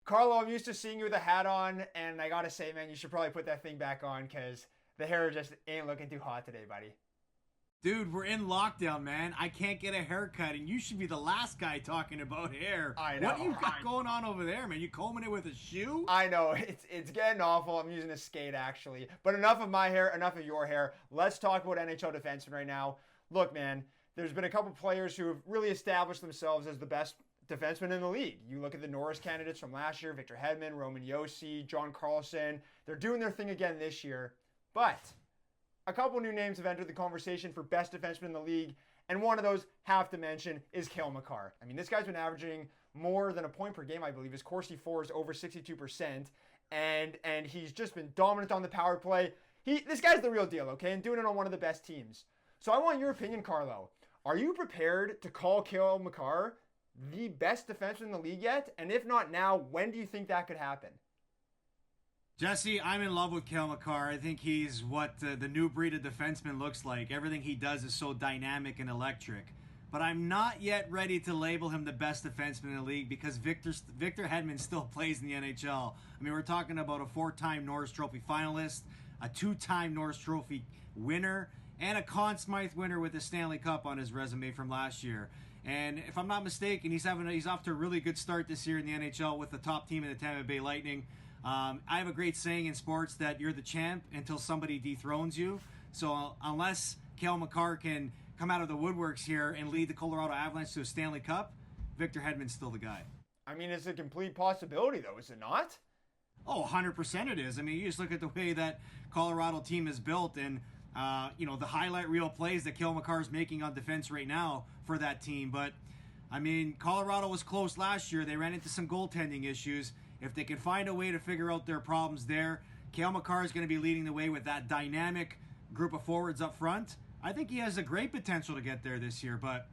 Carlo, I'm used to seeing you with a hat on, and I gotta say, man, you should probably put that thing back on because the hair just ain't looking too hot today, buddy. Dude, we're in lockdown, man. I can't get a haircut, and you should be the last guy talking about hair. I What do you know. got going on over there, man? You combing it with a shoe? I know, it's getting awful. I'm using a skate, actually. But enough of my hair, enough of your hair. Let's talk about NHL defensemen right now. Look, man, there's been a couple players who have really established themselves as the best defensemen in the league. You look at the Norris candidates from last year, Victor Hedman, Josi, John Carlson. They're doing their thing again this year. But a couple new names have entered the conversation for best defenseman in the league, and one of those, have to mention, is Cale Makar. I mean, this guy's been averaging more than a point per game, I believe. His Corsi 4 is over 62%, and he's just been dominant on the power play. This guy's the real deal, okay, and doing it on one of the best teams. So I want your opinion, Carlo. Are you prepared to call Cale Makar the best defenseman in the league yet? And if not now, when do you think that could happen? Jesse, I'm in love with Cale Makar. I think he's what the new breed of defenseman looks like. Everything he does is so dynamic and electric. But I'm not yet ready to label him the best defenseman in the league because Victor Hedman still plays in the NHL. I mean, we're talking about a 4-time Norris Trophy finalist, a 2-time Norris Trophy winner, and a Conn Smythe winner with the Stanley Cup on his resume from last year. And if I'm not mistaken, he's off to a really good start this year in the NHL with the top team in the Tampa Bay Lightning. I have a great saying in sports that you're the champ until somebody dethrones you. So unless Cale Makar can come out of the woodworks here and lead the Colorado Avalanche to a Stanley Cup, Victor Hedman's still the guy. I mean, it's a complete possibility, though, is it not? Oh, 100% it is. I mean, you just look at the way that Colorado team is built and the highlight reel plays that Cale Makar is making on defense right now for that team. But, I mean, Colorado was close last year. They ran into some goaltending issues. If they can find a way to figure out their problems there, Cale Makar is going to be leading the way with that dynamic group of forwards up front. I think he has a great potential to get there this year, but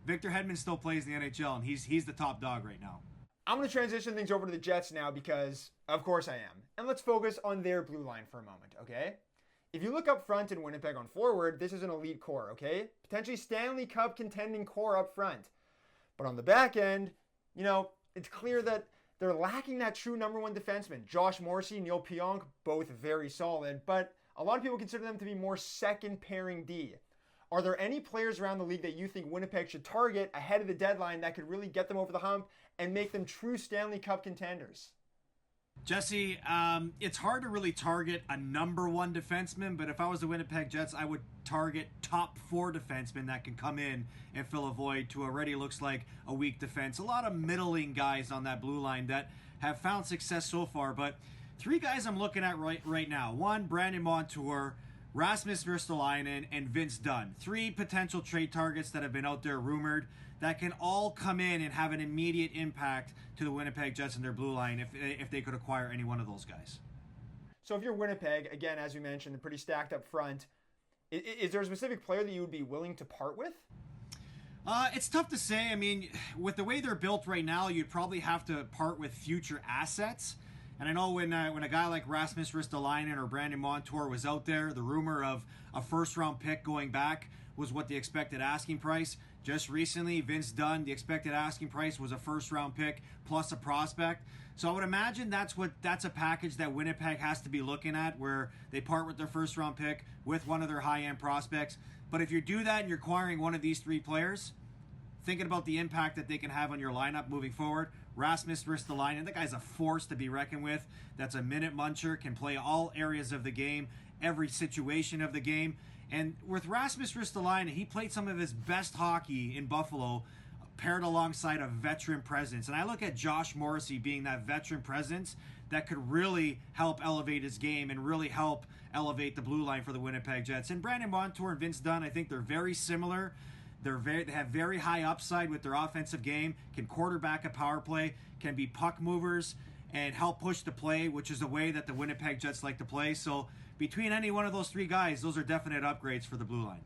Victor Hedman still plays in the NHL, and he's the top dog right now. I'm going to transition things over to the Jets now because, of course I am. And let's focus on their blue line for a moment, okay? If you look up front in Winnipeg on forward, this is an elite core, okay? Potentially Stanley Cup contending core up front. But on the back end, it's clear that they're lacking that true number one defenseman. Josh Morrissey, Neil Pionk, both very solid, but a lot of people consider them to be more second pairing D. Are there any players around the league that you think Winnipeg should target ahead of the deadline that could really get them over the hump and make them true Stanley Cup contenders? Jesse, it's hard to really target a number one defenseman, but if I was the Winnipeg Jets, I would target top 4 defensemen that can come in and fill a void to already looks like a weak defense. A lot of middling guys on that blue line that have found success so far, but 3 guys I'm looking at right now. 1, Brandon Montour, Rasmus Ristolainen, and Vince Dunn. 3 potential trade targets that have been out there rumored that can all come in and have an immediate impact to the Winnipeg Jets and their blue line if they could acquire any one of those guys. So if you're Winnipeg, again, as you mentioned, they're pretty stacked up front. Is there a specific player that you would be willing to part with? It's tough to say. I mean, with the way they're built right now, you'd probably have to part with future assets. And I know when a guy like Rasmus Ristolainen or Brandon Montour was out there, the rumor of a first-round pick going back was what the expected asking price. Just recently, Vince Dunn, the expected asking price was a first-round pick plus a prospect. So I would imagine that's a package that Winnipeg has to be looking at, where they part with their first-round pick with one of their high-end prospects. But if you do that and you're acquiring one of these 3 players, thinking about the impact that they can have on your lineup moving forward, Rasmus Ristolainen, that guy's a force to be reckoned with. That's a minute muncher, can play all areas of the game, every situation of the game. And with Rasmus Ristolainen, he played some of his best hockey in Buffalo, paired alongside a veteran presence. And I look at Josh Morrissey being that veteran presence that could really help elevate his game and really help elevate the blue line for the Winnipeg Jets. And Brandon Montour and Vince Dunn, I think they're very similar. They have very high upside with their offensive game, can quarterback a power play, can be puck movers, and help push the play, which is the way that the Winnipeg Jets like to play. So between any one of those 3 guys, those are definite upgrades for the blue line.